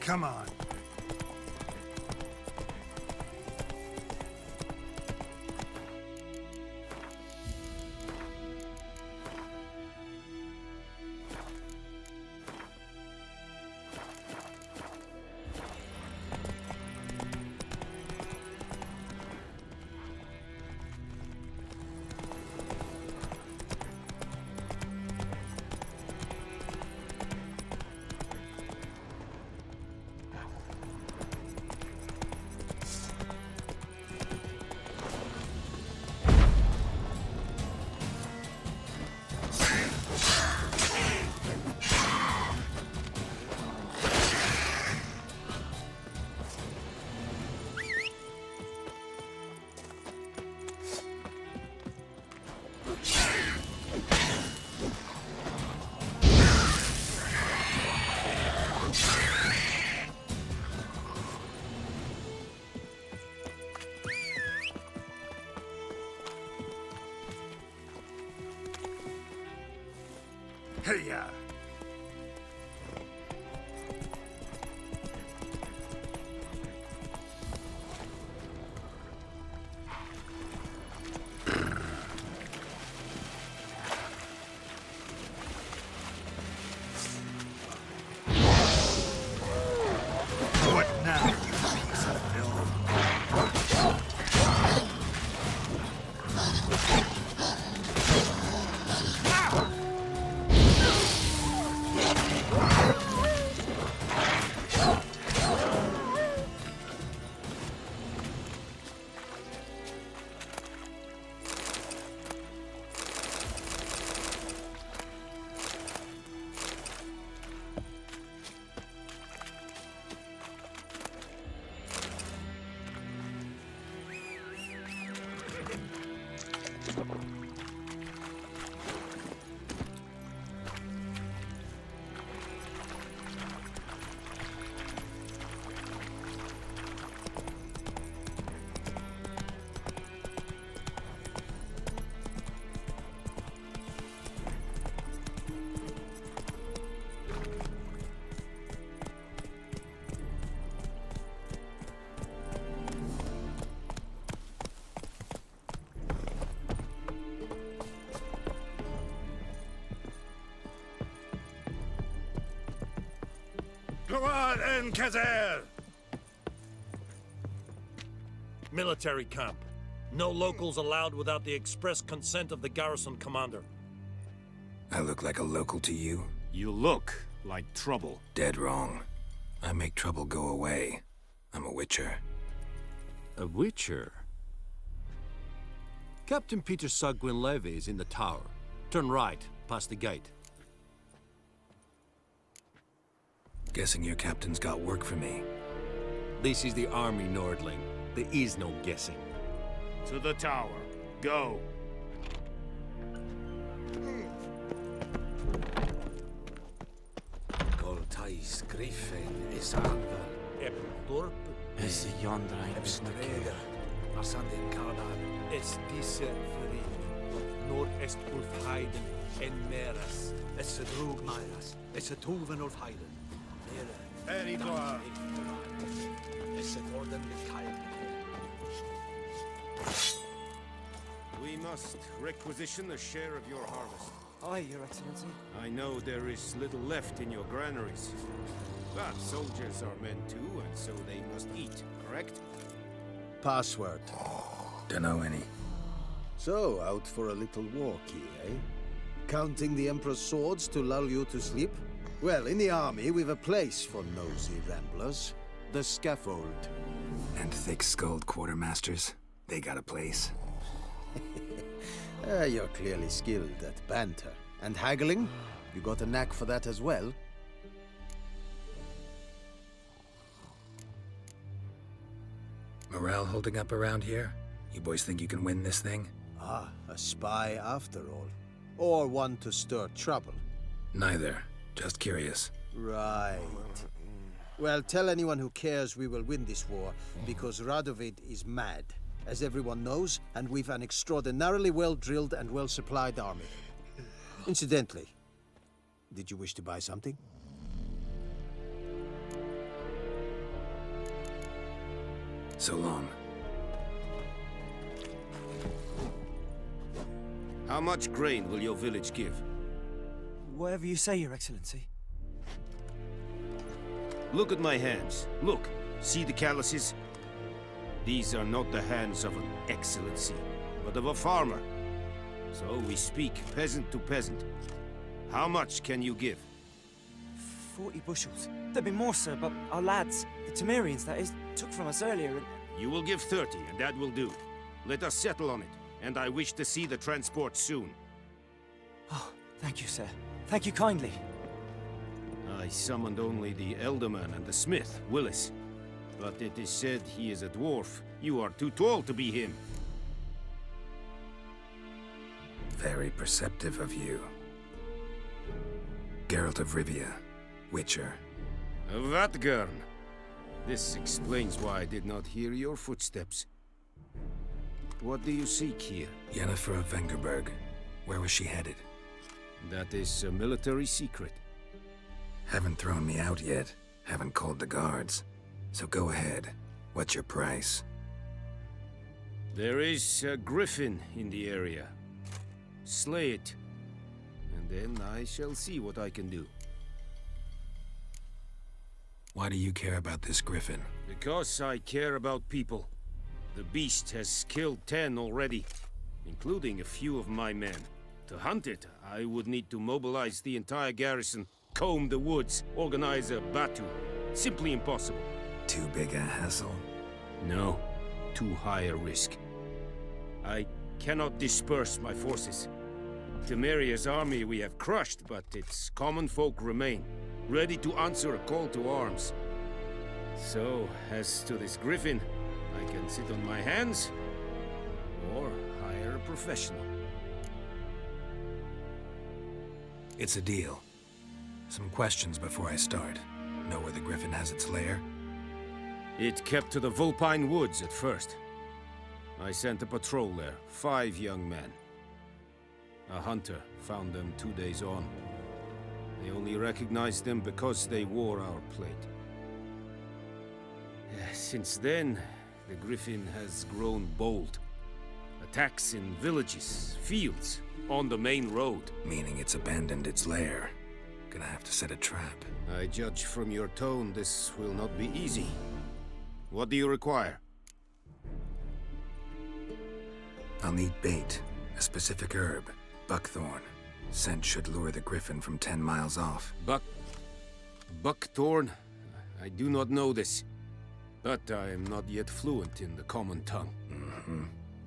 Come on. Hey-ya! What now, you piece of filth? CORSAIR! Military camp. No locals allowed without the express consent of the garrison commander. I look like a local to you? You look like trouble. Dead wrong. I make trouble go away. I'm a witcher. A witcher? Captain Peter Sagwin-Levy is in the tower. Turn right, past the gate. Guessing your captain's got work for me. This is the army, Nordling. There is no guessing. To the tower. Go. Coltais Griffin is Anver. Epdorp. Es Jondrain Strega. Arsandin Kardan. Es diese Verin. Nord-Est Ulfheiden en Meras. Es Drug Myras. Es Tuven of Heiden. Very good. Es Orden Mikhail. We must requisition a share of your harvest. Aye, Your Excellency. I know there is little left in your granaries. But soldiers are men too, and so they must eat, correct? Password. Dunno any. So, out for a little walkie, eh? Counting the Emperor's swords to lull you to sleep? Well, in the army, we've a place for nosy ramblers. The scaffold. And thick-skulled quartermasters. They got a place. You're clearly skilled at banter. And haggling? You got a knack for that as well? Morale holding up around here? You boys think you can win this thing? Ah, a spy after all. Or one to stir trouble. Neither. Just curious. Right. Well, tell anyone who cares we will win this war, because Radovid is mad, as everyone knows, and we've an extraordinarily well-drilled and well-supplied army. Incidentally, did you wish to buy something? So long. How much grain will your village give? Whatever you say, Your Excellency. Look at my hands. Look. See the calluses? These are not the hands of an excellency, but of a farmer. So we speak peasant to peasant. How much can you give? 40 bushels. There'd be more, sir, but our lads, the Temerians, that is, took from us earlier and... You will give 30, and that will do. Let us settle on it, and I wish to see the transport soon. Oh, thank you, sir. Thank you kindly. I summoned only the Elderman and the smith, Willis. But it is said he is a dwarf. You are too tall to be him. Very perceptive of you. Geralt of Rivia, Witcher. Vatgern. This explains why I did not hear your footsteps. What do you seek here? Yennefer of Vengerberg. Where was she headed? That is a military secret. Haven't thrown me out yet. Haven't called the guards. So go ahead. What's your price? There is a griffin in the area. Slay it, and then I shall see what I can do. Why do you care about this griffin? Because I care about people. The beast has killed 10 already, including a few of my men. To hunt it, I would need to mobilize the entire garrison, comb the woods, organize a batu. Simply impossible. Too big a hassle? No, too high a risk. I cannot disperse my forces. Temeria's army we have crushed, but its common folk remain, ready to answer a call to arms. So, as to this griffin, I can sit on my hands, or hire a professional. It's a deal. Some questions before I start. Know where the griffin has its lair? It kept to the Vulpine Woods at first. I sent a patrol there, 5 young men. A hunter found them 2 days on. They only recognized them because they wore our plate. Since then, the griffin has grown bold. Attacks in villages, fields, on the main road. Meaning it's abandoned its lair. Gonna have to set a trap. I judge from your tone this will not be easy. What do you require? I'll need bait, a specific herb, buckthorn. Scent should lure the griffin from 10 miles off. Buckthorn? I do not know this. But I am not yet fluent in the common tongue.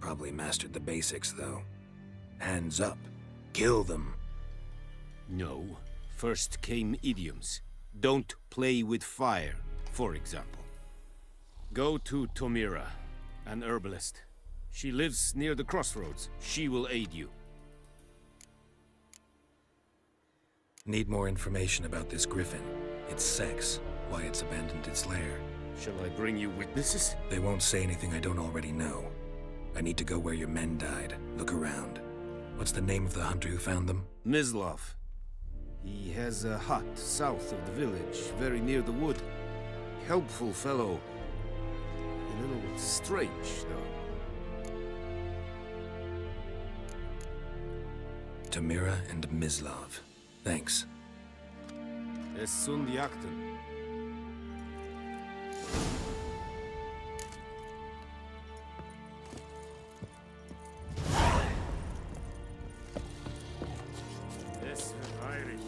Probably mastered the basics, though. Hands up. Kill them. No. First came idioms. Don't play with fire, for example. Go to Tomira, an herbalist. She lives near the crossroads. She will aid you. Need more information about this griffin. Its sex, why it's abandoned its lair. Shall I bring you witnesses? They won't say anything I don't already know. I need to go where your men died. Look around. What's the name of the hunter who found them? Mislav. He has a hut south of the village, very near the wood. Helpful fellow. A little strange, though. Tamira and Mislav. Thanks. Es sunt jakten. Es verweirig.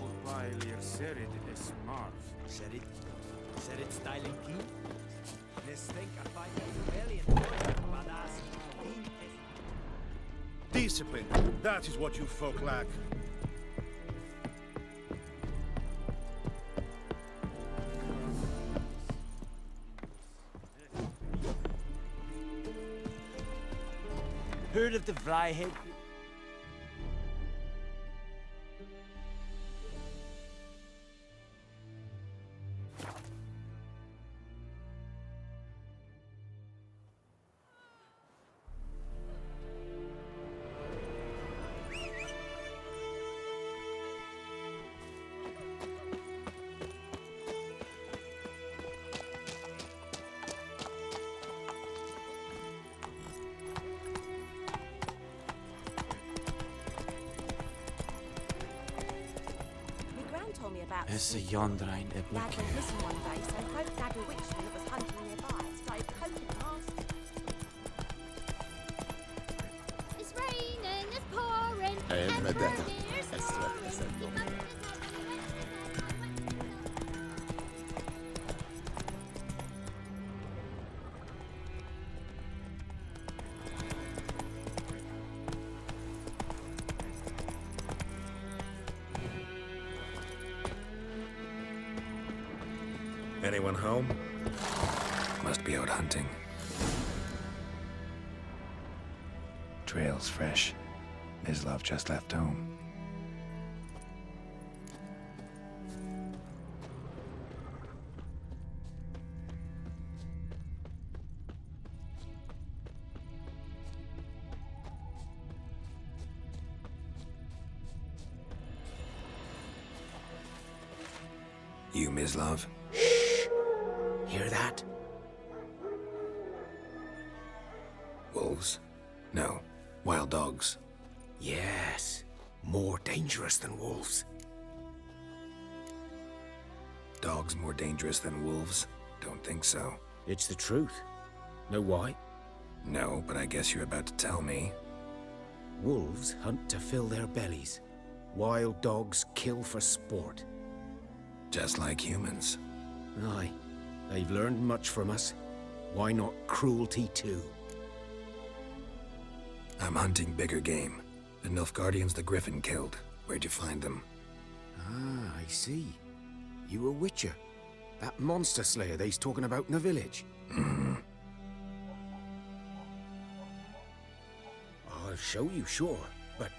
Wobei ihr serid es marv. Serit styling key? Let's think about the rebellion. Discipline. That is what you folk lack. Heard of the Vryhead? It's a Yondrain Dad Iblik. went missing one day, so hope Dad or Witchman that was hunting nearby started poking past. It's raining, it's pouring, and there's pouring. Anyone home? Must be out hunting. Trail's fresh. Mislav just left home. You, Mislav? Hear that? Wolves? No. Wild dogs. Yes. More dangerous than wolves. Dogs more dangerous than wolves? Don't think so. It's the truth. Know why? No, but I guess you're about to tell me. Wolves hunt to fill their bellies. Wild dogs kill for sport. Just like humans. Aye. They've learned much from us. Why not cruelty too? I'm hunting bigger game. The Nilfgaardians the Griffin killed. Where'd you find them? Ah, I see. You a witcher. That monster slayer they's talking about in the village. Mm-hmm. I'll show you, sure. But,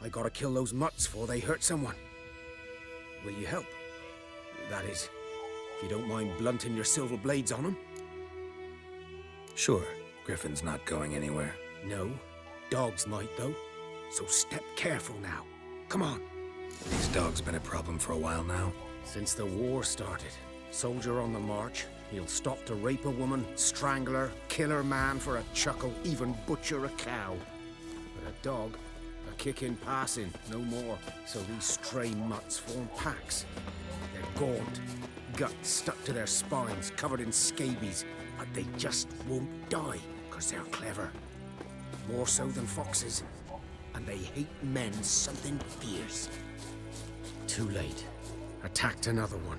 I gotta kill those mutts before they hurt someone. Will you help? That is, if you don't mind blunting your silver blades on them. Sure. Griffin's not going anywhere. No. Dogs might, though. So step careful now. Come on. These dogs been a problem for a while now. Since the war started. Soldier on the march. He'll stop to rape a woman, strangle her, kill her man for a chuckle, even butcher a cow. But a dog, a kick in passing, no more. So these stray mutts form packs. They're gaunt, guts stuck to their spines, covered in scabies, but they just won't die, because they're clever. More so than foxes. And they hate men something fierce. Too late. Attacked another one.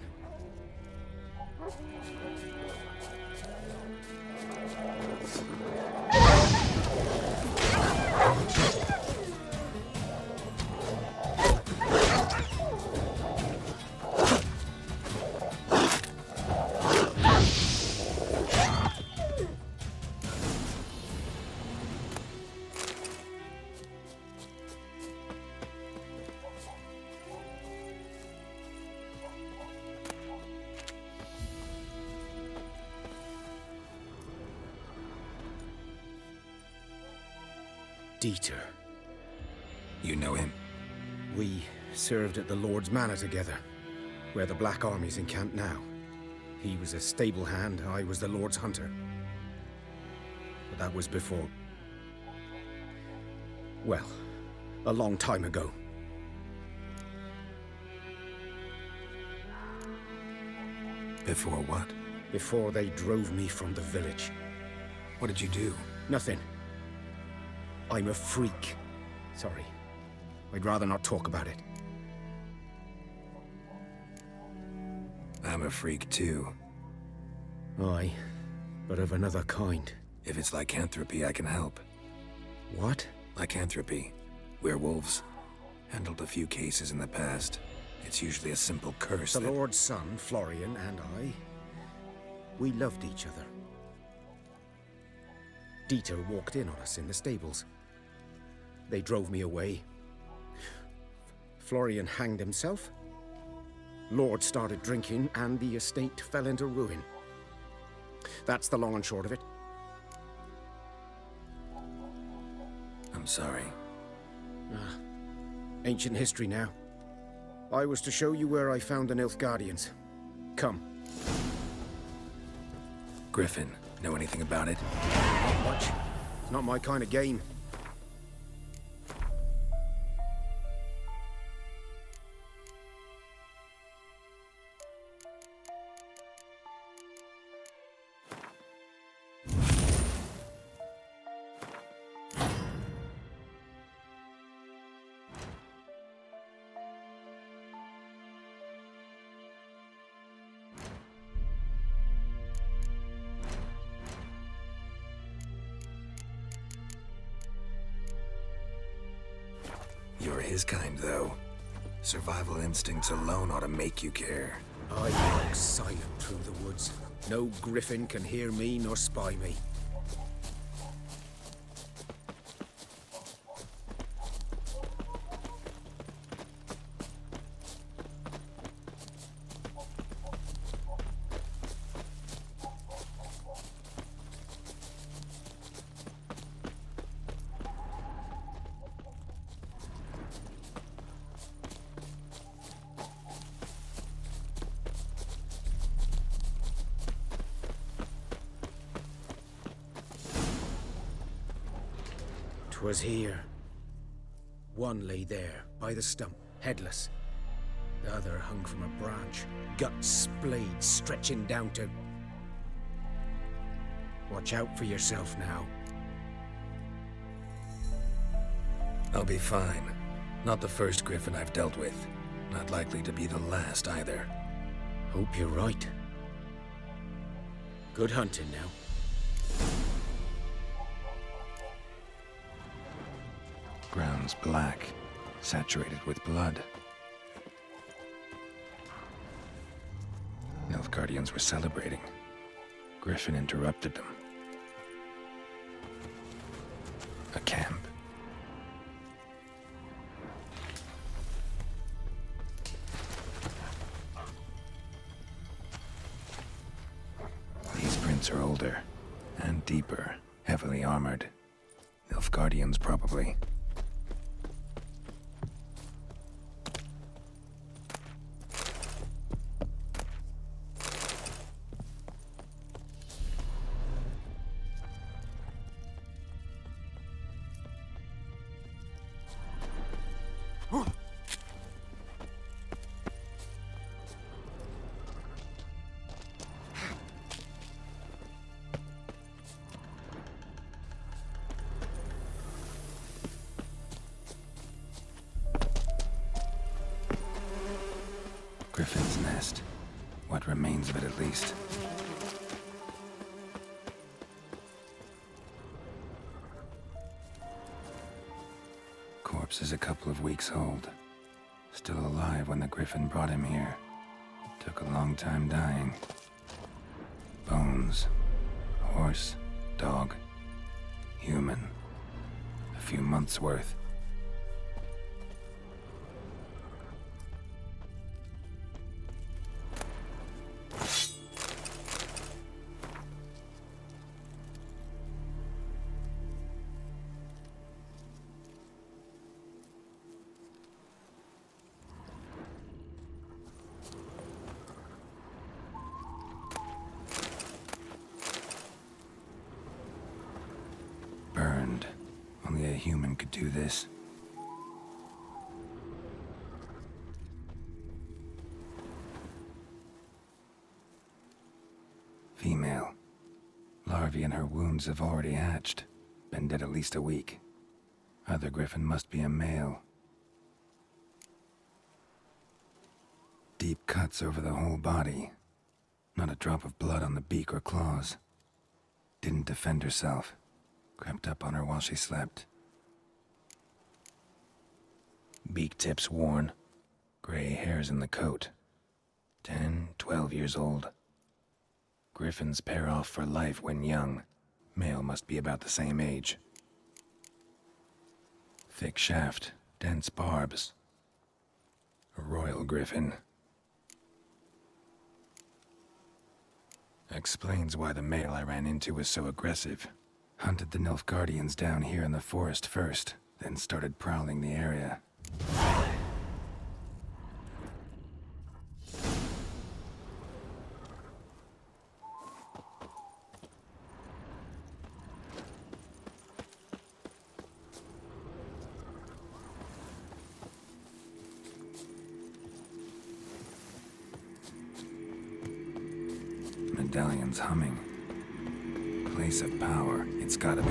Dieter. You know him? We served at the Lord's Manor together, where the Black Army's encamped now. He was a stable hand, I was the Lord's hunter. But that was before... well, a long time ago. Before what? Before they drove me from the village. What did you do? Nothing. I'm a freak. Sorry. I'd rather not talk about it. I'm a freak too. Aye, but of another kind. If it's lycanthropy, I can help. What? Lycanthropy. Werewolves. Handled a few cases in the past. It's usually a simple curse The that... Lord's son, Florian, and I, we loved each other. Dieter walked in on us in the stables. They drove me away. Florian hanged himself. Lord started drinking, and the estate fell into ruin. That's the long and short of it. I'm sorry. Ancient history now. I was to show you where I found the Nilfgaardians. Come. Griffin, know anything about it? Not much. It's not my kind of game. his kind, though. Survival instincts alone ought to make you care. I walk silent through the woods. No griffin can hear me nor spy me. 'Twas here. One lay there, by the stump, headless. The other hung from a branch, guts splayed, stretching down to... Watch out for yourself now. I'll be fine. Not the first griffin I've dealt with. Not likely to be the last either. Hope you're right. Good hunting now. Ground's black, saturated with blood. Nilfgaardians were celebrating. Griffin interrupted them. A camp. These prints are older and deeper, heavily armored. Nilfgaardians, probably. Griffin's nest. What remains of it, at least. Corpse is a couple of weeks old. Still alive when the Griffin brought him here. Took a long time dying. Bones. Horse. Dog. Human. A few months' worth. Burned. Only a human could do this. Female. Larvae in her wounds have already hatched. Been dead at least a week. Other griffin must be a male. Deep cuts over the whole body. Not a drop of blood on the beak or claws. Didn't defend herself. Crept up on her while she slept. Beak tips worn. Gray hairs in the coat. 10, 12 years old. Griffins pair off for life when young. Male must be about the same age. Thick shaft, dense barbs. A royal griffin. Explains why the male I ran into was so aggressive. Hunted the Nilfgaardians down here in the forest first, then started prowling the area. Medallion's humming. Place of power. It's gotta be.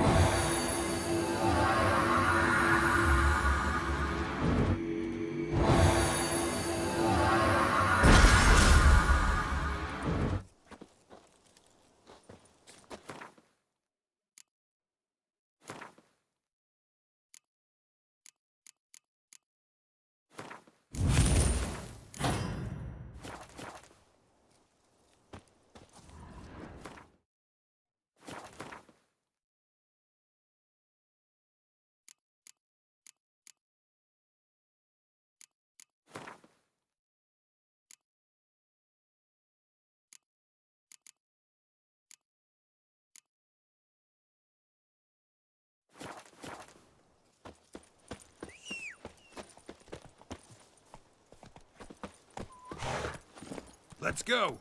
Let's go!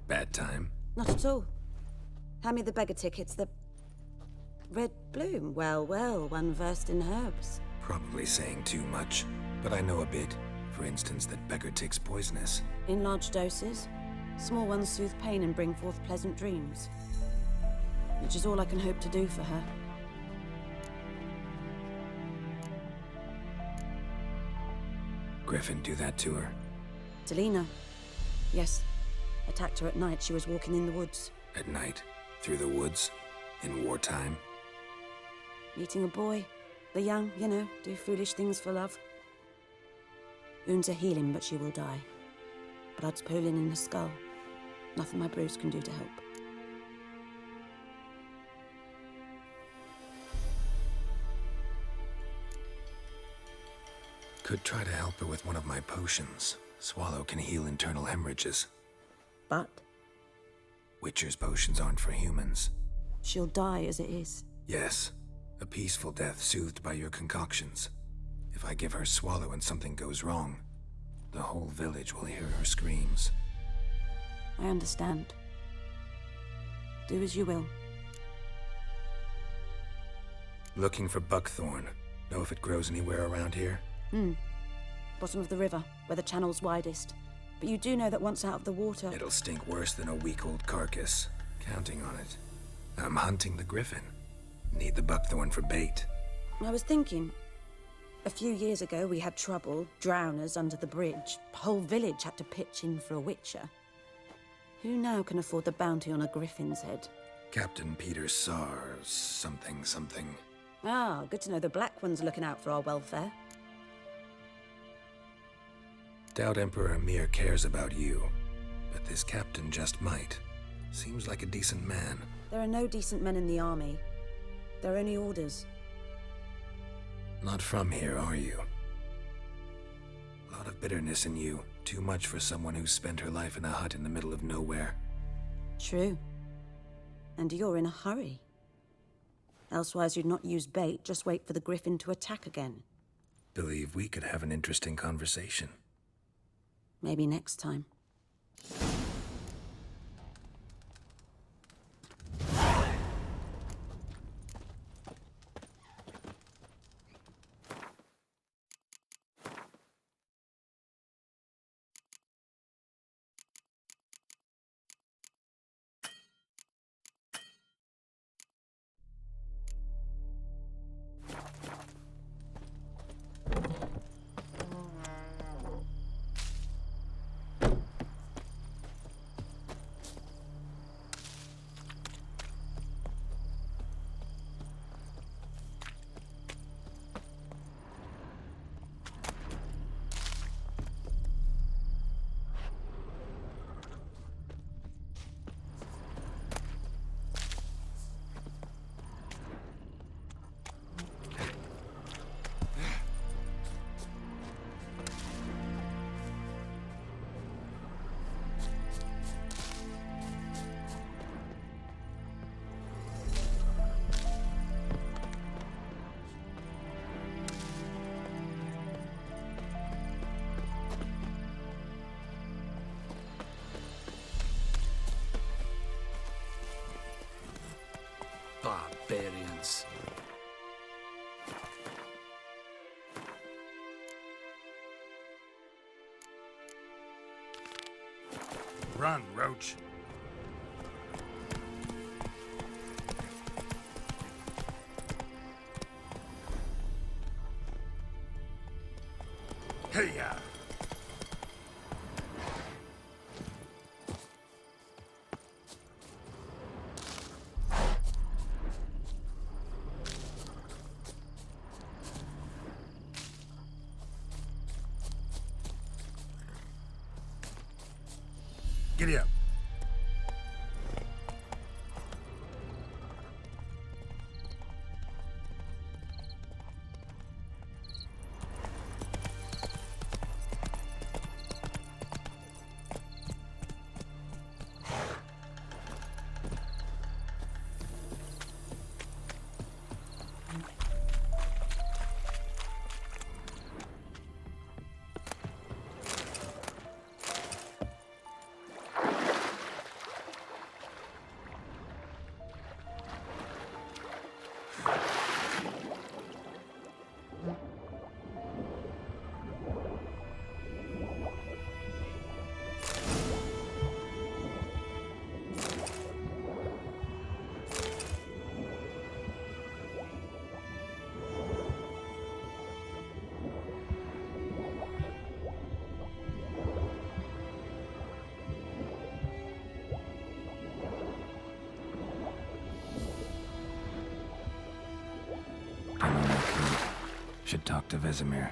Bad time? Not at all. Hand me the beggar tickets, the... Red bloom. Well, well, one versed in herbs. Probably saying too much, but I know a bit. For instance, that beggar tick's poisonous. In large doses. Small ones soothe pain and bring forth pleasant dreams. Which is all I can hope to do for her. Griffin do that to her? Delina. Yes. Attacked her at night. She was walking in the woods. At night? Through the woods? In wartime? Meeting a boy. The young, you know, do foolish things for love. Wounds are healing, but she will die. Blood's pooling in her skull. Nothing my bruise can do to help. Could try to help her with one of my potions. Swallow can heal internal hemorrhages. But? Witcher's potions aren't for humans. She'll die as it is. Yes. A peaceful death soothed by your concoctions. If I give her Swallow and something goes wrong, the whole village will hear her screams. I understand. Do as you will. Looking for buckthorn. Know if it grows anywhere around here? Bottom of the river, where the channel's widest. But you do know that once out of the water... It'll stink worse than a week-old carcass. Counting on it. I'm hunting the griffin. Need the buckthorn for bait. I was thinking... A few years ago, we had trouble. Drowners under the bridge. The whole village had to pitch in for a witcher. Who now can afford the bounty on a griffin's head? Captain Peter Sars... something. Ah, good to know the Black One's looking out for our welfare. Doubt Emperor Amir cares about you, but this captain just might. Seems like a decent man. There are no decent men in the army. They're only orders. Not from here, are you? A lot of bitterness in you. Too much for someone who spent her life in a hut in the middle of nowhere. True. And you're in a hurry. Elsewise you'd not use bait, just wait for the griffin to attack again. Believe we could have an interesting conversation. Maybe next time. Barbarians. Run, Roach. Giddy up. Should talk to Vesemir.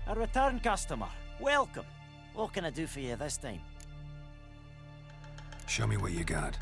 A return customer. Welcome. What can I do for you this time? Show me what you got.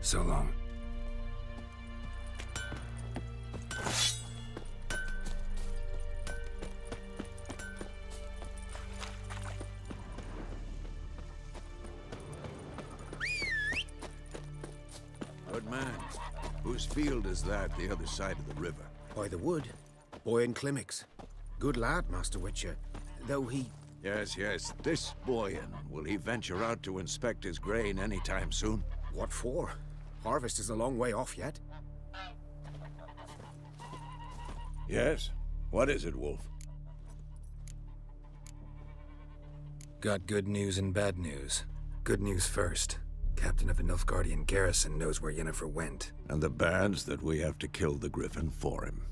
So long. Good man. Whose field is that the other side of the river? By the wood. Boyan Klimmix. Good lad, Master Witcher. Though he... Yes, yes. This Boyan, will he venture out to inspect his grain anytime soon? What for? Harvest is a long way off yet. Yes? What is it, Wolf? Got good news and bad news. Good news first. Captain of the Nilfgaardian garrison knows where Yennefer went. And the bad's that we have to kill the Griffin for him.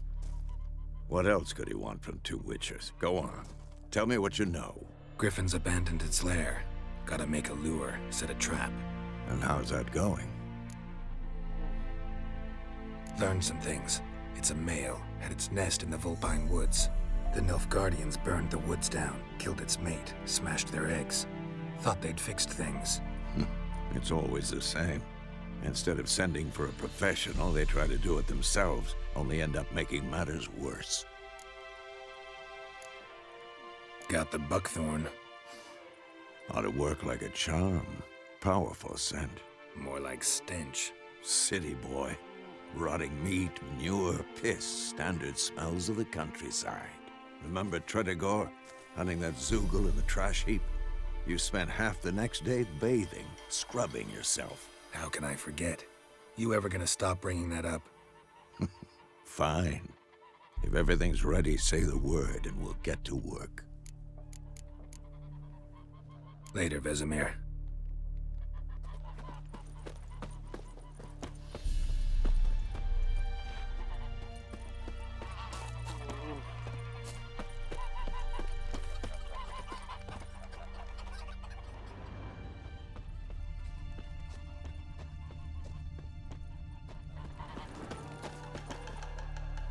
What else could he want from two Witchers? Go on. Tell me what you know. Griffin's abandoned its lair. Gotta make a lure, set a trap. And how's that going? Learned some things. It's a male, had its nest in the Vulpine Woods. The Nilfgaardians burned the woods down, killed its mate, smashed their eggs. Thought they'd fixed things. It's always the same. Instead of sending for a professional, they try to do it themselves, only end up making matters worse. Got the buckthorn. Ought to work like a charm. Powerful scent. More like stench. City boy. Rotting meat, manure, piss, standard smells of the countryside. Remember Tredegor? Hunting that Zoogle in the trash heap? You spent half the next day bathing, scrubbing yourself. How can I forget? You ever gonna stop bringing that up? Fine. If everything's ready, say the word and we'll get to work. Later, Vesemir.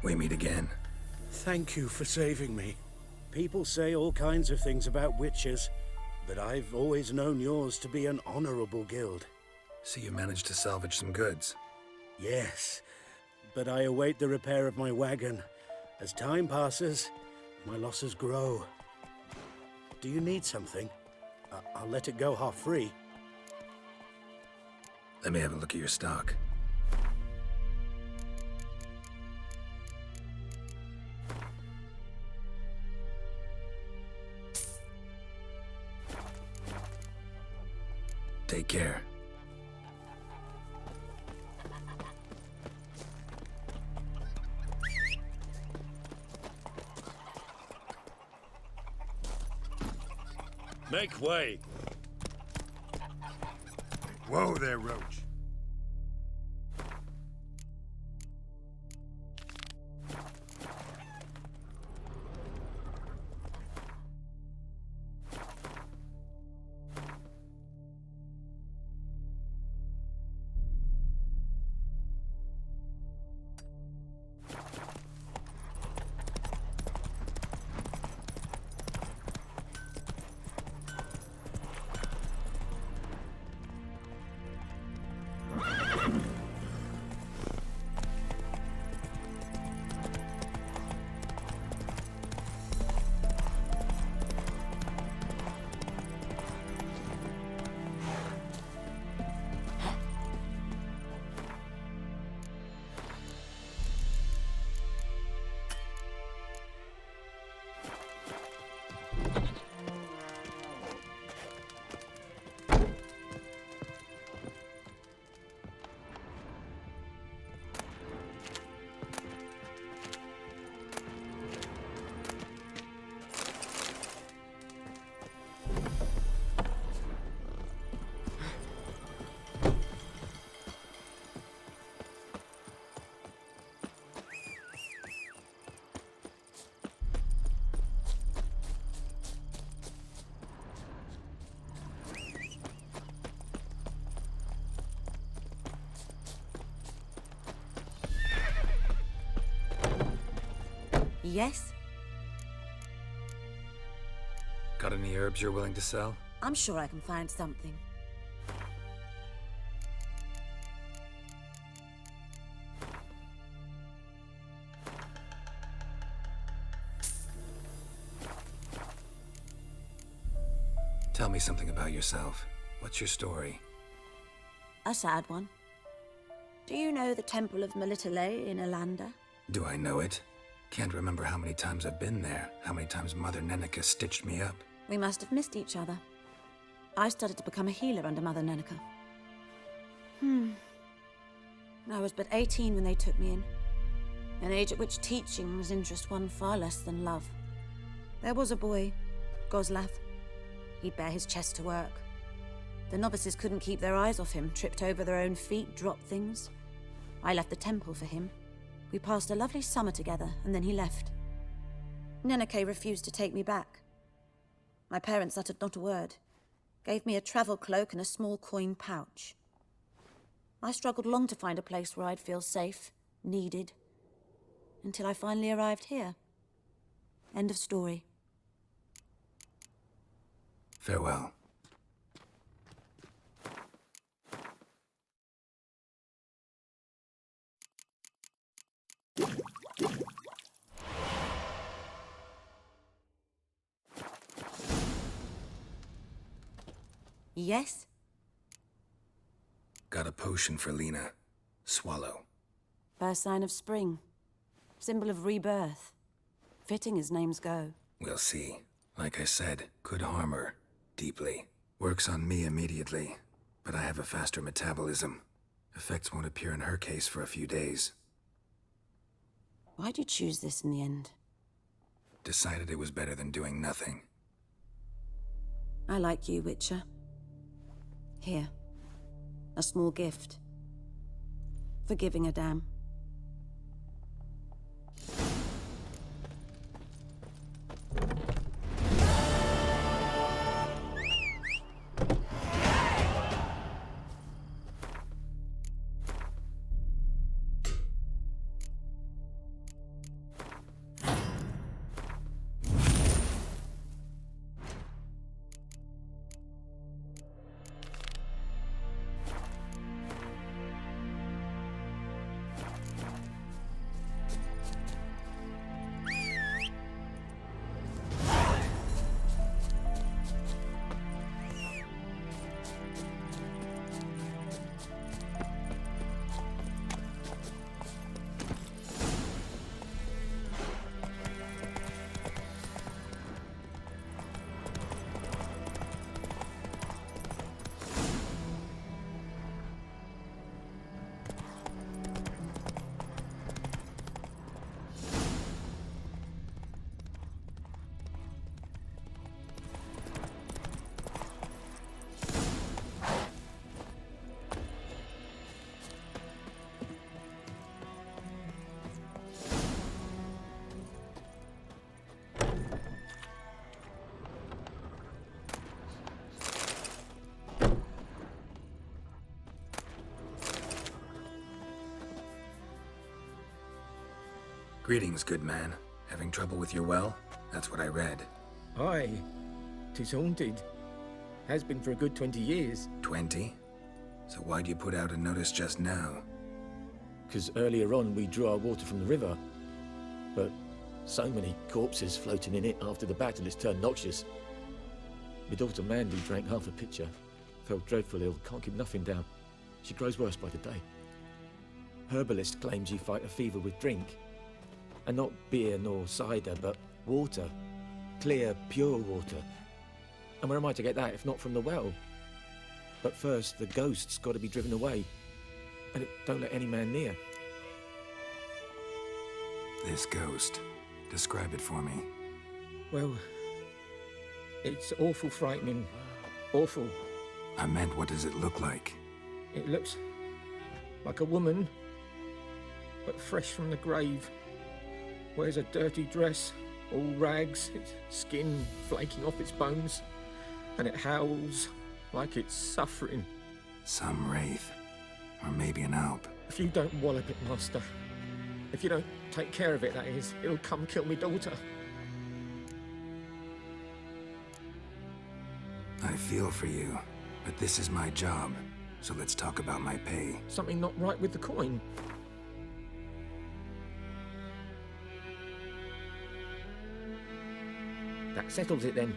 We meet again. Thank you for saving me. People say all kinds of things about witches, but I've always known yours to be an honorable guild. So you managed to salvage some goods? Yes, but I await the repair of my wagon. As time passes, my losses grow. Do you need something? I'll let it go half-free. Let me have a look at your stock. Take care. Make way. Whoa there, Roach. Yes? Got any herbs you're willing to sell? I'm sure I can find something. Tell me something about yourself. What's your story? A sad one. Do you know the Temple of Melitele in Alanda? Do I know it? Can't remember how many times I've been there, how many times Mother Nenica stitched me up. We must have missed each other. I started to become a healer under Mother Nenica. I was but 18 when they took me in. An age at which teaching was interest one far less than love. There was a boy, Goslav. He'd bare his chest to work. The novices couldn't keep their eyes off him, tripped over their own feet, dropped things. I left the temple for him. We passed a lovely summer together, and then he left. Nenike refused to take me back. My parents uttered not a word, gave me a travel cloak and a small coin pouch. I struggled long to find a place where I'd feel safe, needed, until I finally arrived here. End of story. Farewell. Yes? Got a potion for Lena. Swallow. First sign of spring. Symbol of rebirth. Fitting as names go. We'll see. Like I said, could harm her. Deeply. Works on me immediately. But I have a faster metabolism. Effects won't appear in her case for a few days. Why'd you choose this in the end? Decided it was better than doing nothing. I like you, Witcher. Here. A small gift. For giving a damn. Greetings, good man. Having trouble with your well? That's what I read. Aye. 'Tis haunted. Has been for a good 20 years. 20? So why'd you put out a notice just now? 'Cause earlier on we drew our water from the river. But so many corpses floating in it after the battle it's turned noxious. My daughter Mandy drank half a pitcher. Fell dreadful ill, can't keep nothing down. She grows worse by the day. Herbalist claims you fight a fever with drink. And not beer nor cider, but water. Clear, pure water. And where am I to get that if not from the well? But first, the ghost's got to be driven away. And it don't let any man near. This ghost. Describe it for me. Well, it's awful frightening. Awful. I meant, what does it look like? It looks like a woman, but fresh from the grave. Wears a dirty dress, all rags, its skin flaking off its bones, and it howls like it's suffering. Some wraith. Or maybe an alp. If you don't wallop it, master, if you don't take care of it, that is, it'll come kill me daughter. I feel for you, but this is my job, so let's talk about my pay. Something not right with the coin. That settles it then.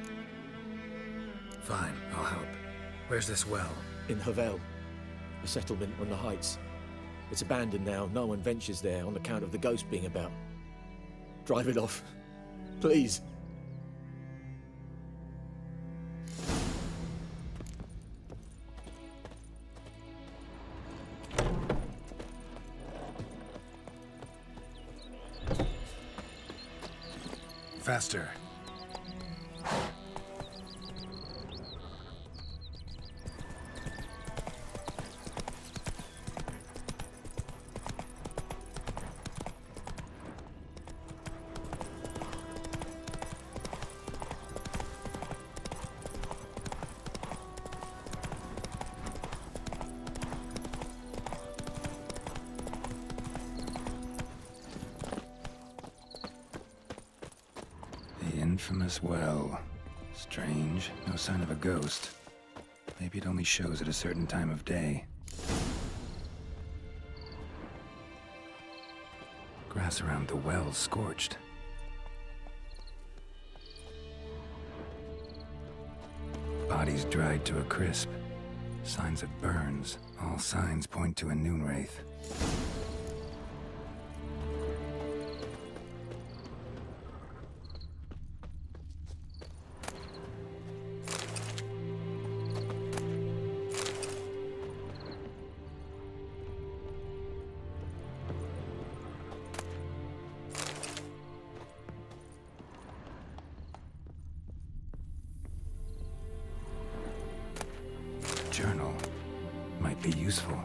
Fine, I'll help. Where's this well? In Havel, a settlement on the heights. It's abandoned now, no one ventures there on account of the ghost being about. Drive it off, please. Faster. Infamous well. Strange. No sign of a ghost. Maybe it only shows at a certain time of day. Grass around the well's scorched. Bodies dried to a crisp. Signs of burns. All signs point to a noon wraith. might be useful.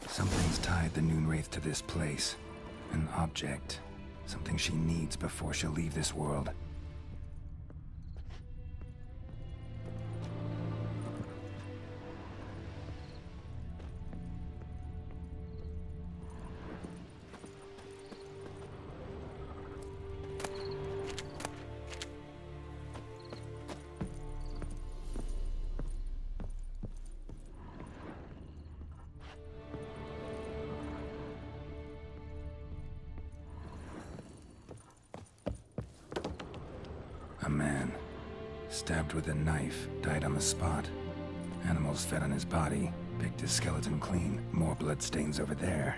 Something's tied the Noonwraith to this place. An object. Something she needs before she'll leave this world. A man, stabbed with a knife, died on the spot. Animals fed on his body, picked his skeleton clean. More bloodstains over there.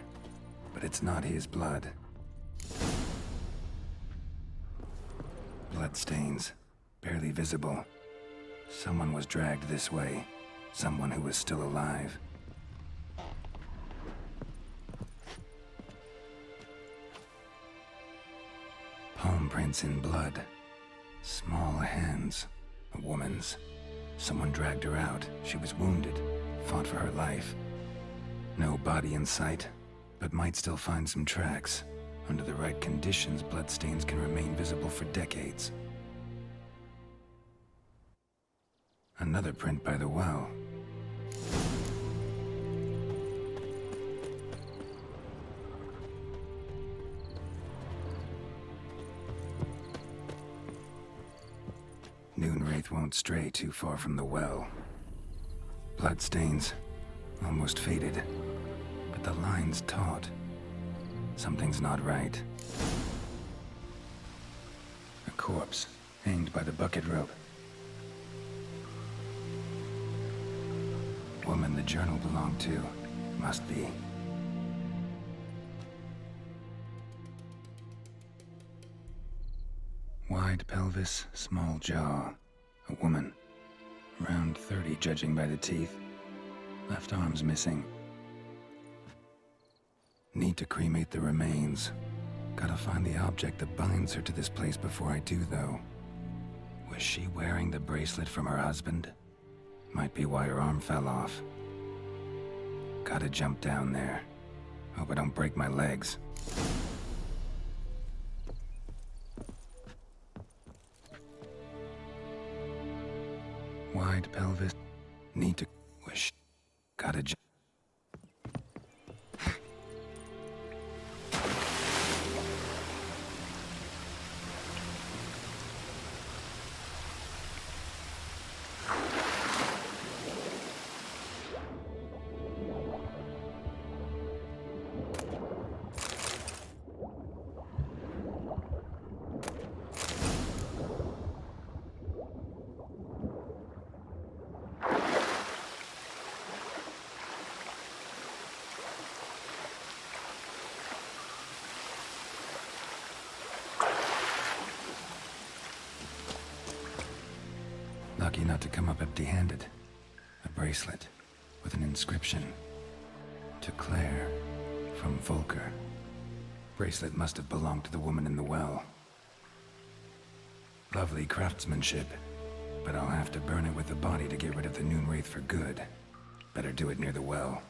But it's not his blood. Bloodstains, barely visible. Someone was dragged this way. Someone who was still alive. Palm prints in blood. Small hands. A woman's. Someone dragged her out. She was wounded. Fought for her life. No body in sight, but might still find some tracks. Under the right conditions, bloodstains can remain visible for decades. Another print by the well. Noonwraith won't stray too far from the well. Bloodstains, almost faded, but the line's taut. Something's not right. A corpse, hanged by the bucket rope. Woman the journal belonged to, must be. Wide pelvis, small jaw. A woman. Around 30, judging by the teeth. Left arm's missing. Need to cremate the remains. Gotta find the object that binds her to this place before I do, though. Was she wearing the bracelet from her husband? Might be why her arm fell off. Gotta jump down there. Hope I don't break my legs. Wide pelvis. Need to wish. Gotta jump. Lucky not to come up empty-handed. A bracelet with an inscription. To Claire, from Volker. Bracelet must have belonged to the woman in the well. Lovely craftsmanship, but I'll have to burn it with the body to get rid of the Noonwraith for good. Better do it near the well.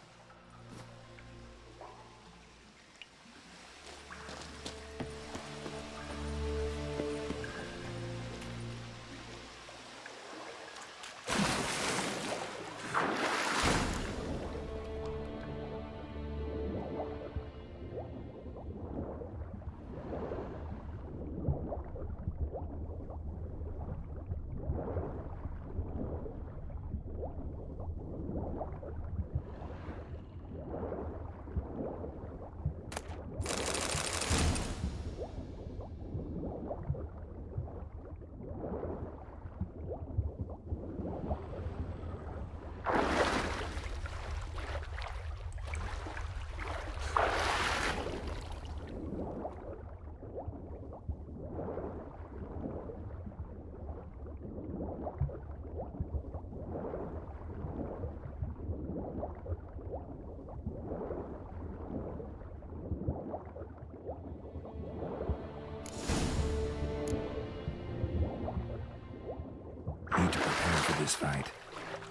this fight.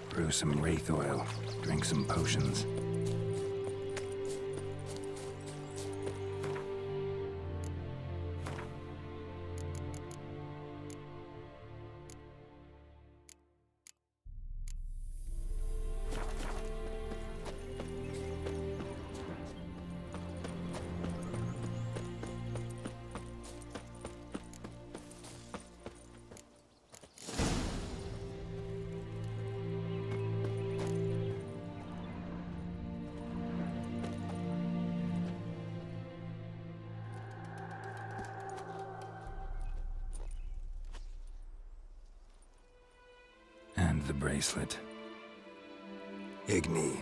Brew some wraith oil, drink some potions. And the bracelet. Igni.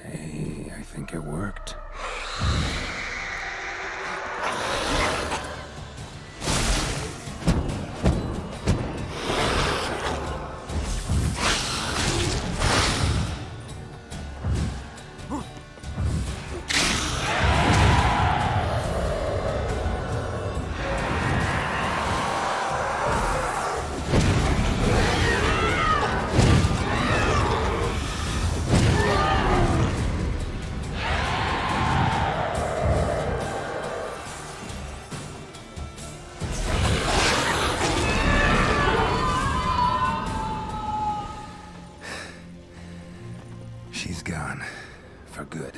Hey, I think it worked. She's gone. For good.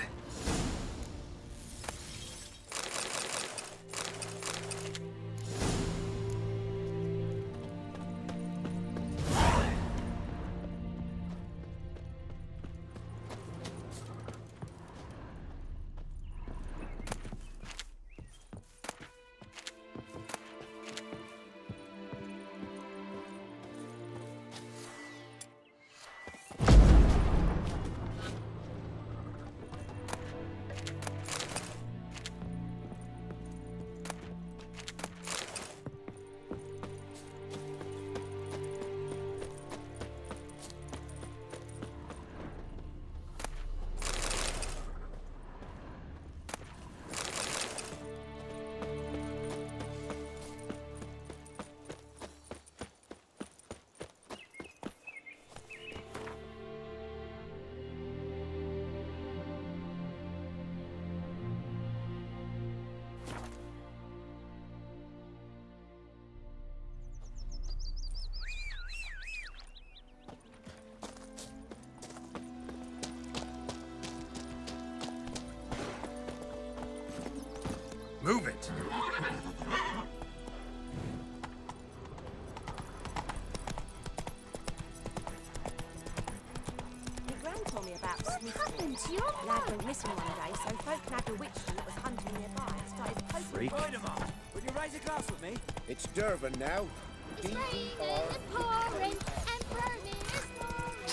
Move it! My gran told me about Smith. What happened to your Lad went missing one day, so folk nabbed a witch that was hunting nearby and started poking. Freak. Would you raise a glass with me? It's Durban now. It's raining, it's pouring, and burning is pouring.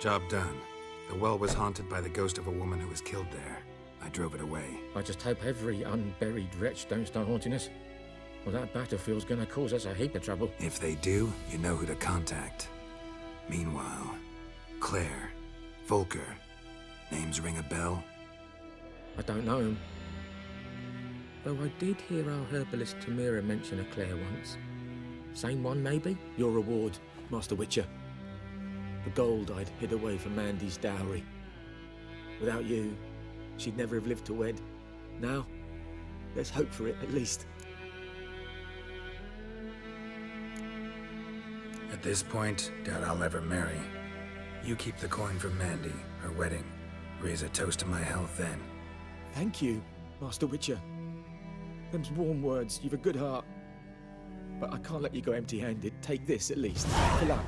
Job done. The well was haunted by the ghost of a woman who was killed there. I drove it away. I just hope every unburied wretch don't start haunting us. Well, that battlefield's gonna cause us a heap of trouble. If they do, you know who to contact. Meanwhile, Claire, Volker, names ring a bell? I don't know him. Though I did hear our herbalist Tamira mention a Claire once. Same one, maybe? Your reward, Master Witcher. The gold I'd hid away from Mandy's dowry. Without you, she'd never have lived to wed. Now, there's hope for it, at least. At this point, doubt I'll ever marry. You keep the coin for Mandy, her wedding. Raise a toast to my health then. Thank you, Master Witcher. Them's warm words, you've a good heart. But I can't let you go empty-handed. Take this, at least. For luck.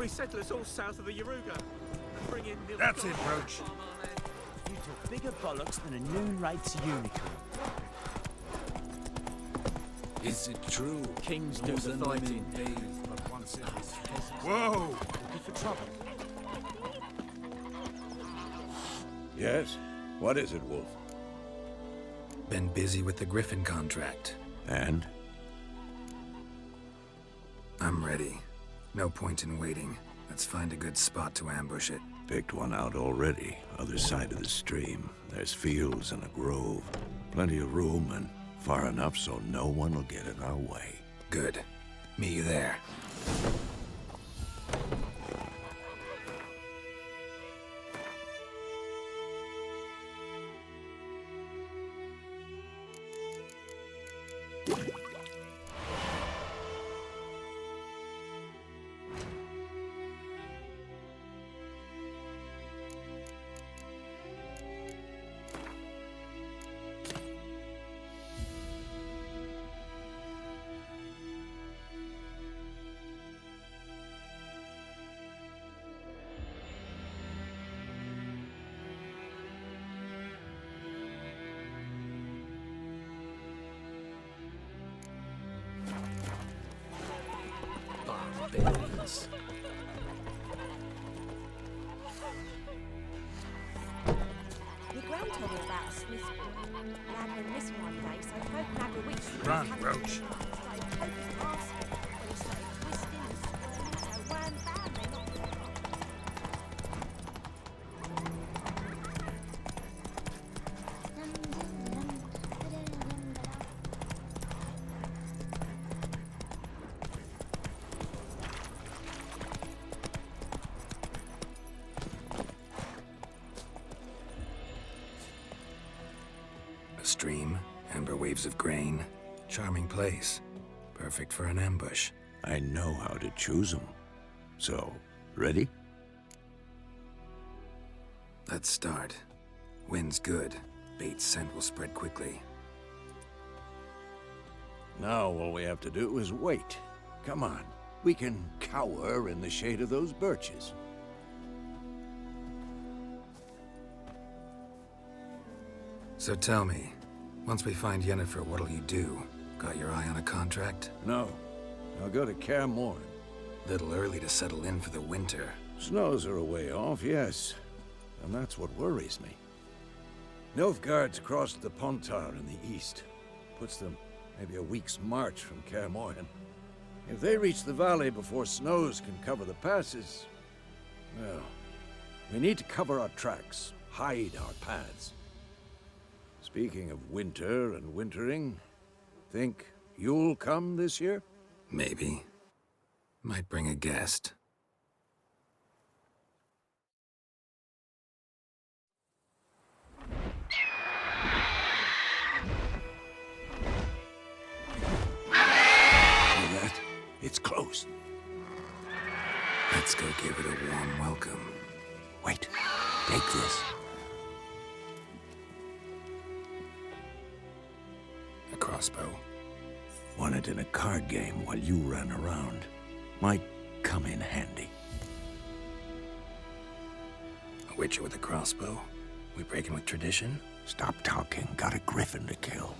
resettle us all south of the Yaruga. And bring in the... That's it, Roach. You talk bigger bollocks than a noon-rates unicorn. Is it true? Kings do the fighting. Whoa! Looking for trouble. Yes? What is it, Wolf? Been busy with the Griffin contract. And? I'm ready. No point in waiting. Let's find a good spot to ambush it. Picked one out already. Other side of the stream. There's fields and a grove. Plenty of room and far enough so no one will get in our way. Good. Meet you there. Barbarians. Your gran told me about a Smith boy. Lad went missing one day, so folk nagged a witch. Run, Roach. Started poking past him. When he started twisting and screaming, so wham bam, they knocked him off. A stream, amber waves of grain. Charming place. Perfect for an ambush. I know how to choose them. So, ready? Let's start. Wind's good. Bait's scent will spread quickly. Now all we have to do is wait. Come on. We can cower in the shade of those birches. So tell me, once we find Yennefer, what'll you do? Got your eye on a contract? No. I'll go to Kaer Morhen. Little early to settle in for the winter. Snows are a way off, yes. And that's what worries me. Nilfgaard's crossed the Pontar in the east. Puts them maybe a week's march from Kaer Morhen. If they reach the valley before snows can cover the passes, well, we need to cover our tracks, hide our paths. Speaking of winter and wintering, think you'll come this year? Maybe. Might bring a guest. See that? It's close. Let's go give it a warm welcome. Wait, take this. A crossbow. Won it in a card game while you ran around. Might come in handy. A witcher with a crossbow? We breaking with tradition? Stop talking. Got a griffin to kill.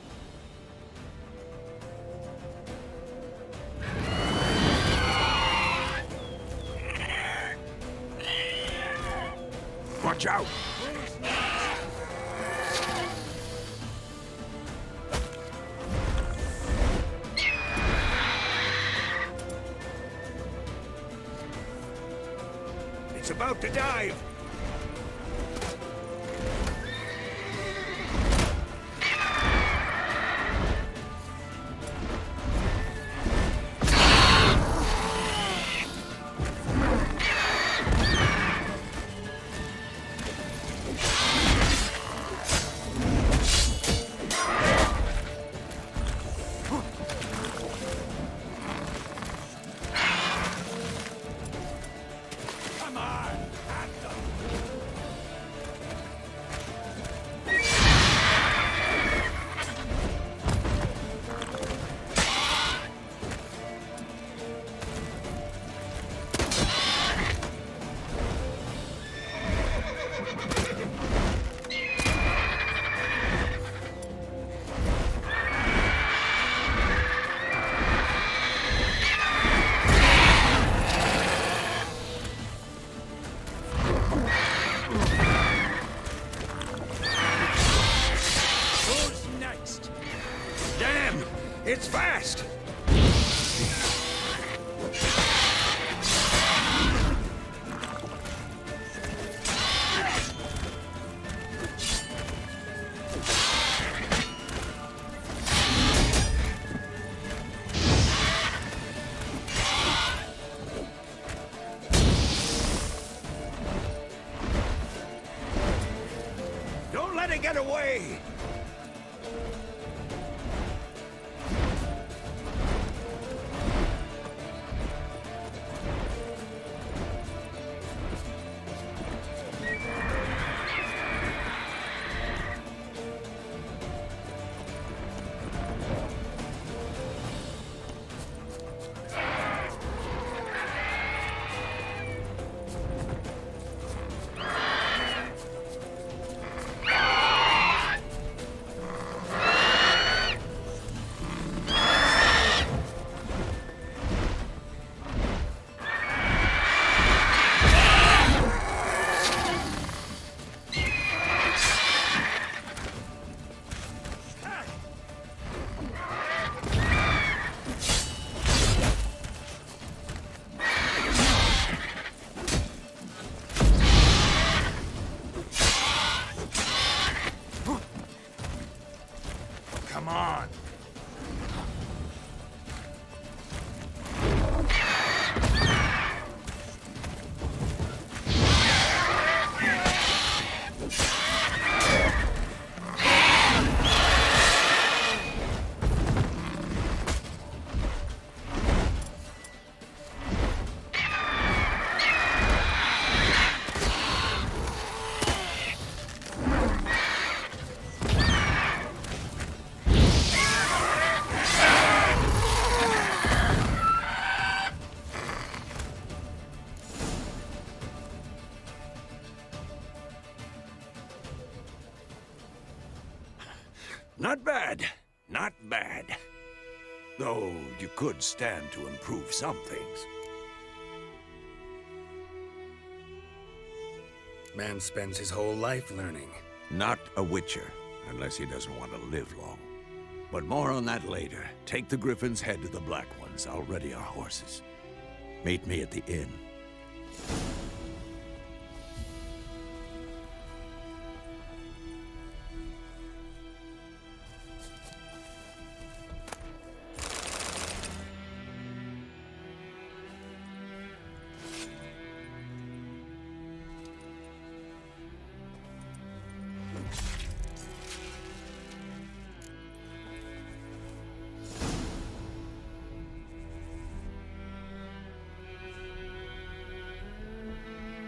Watch out! It's about to dive! Come on! At them! Fast, fast! Don't let it get away! Come on! Not bad. Not bad. Though you could stand to improve some things. Man spends his whole life learning. Not a Witcher, unless he doesn't want to live long. But more on that later. Take the Griffin's head to the Black Ones. I'll ready our horses. Meet me at the inn.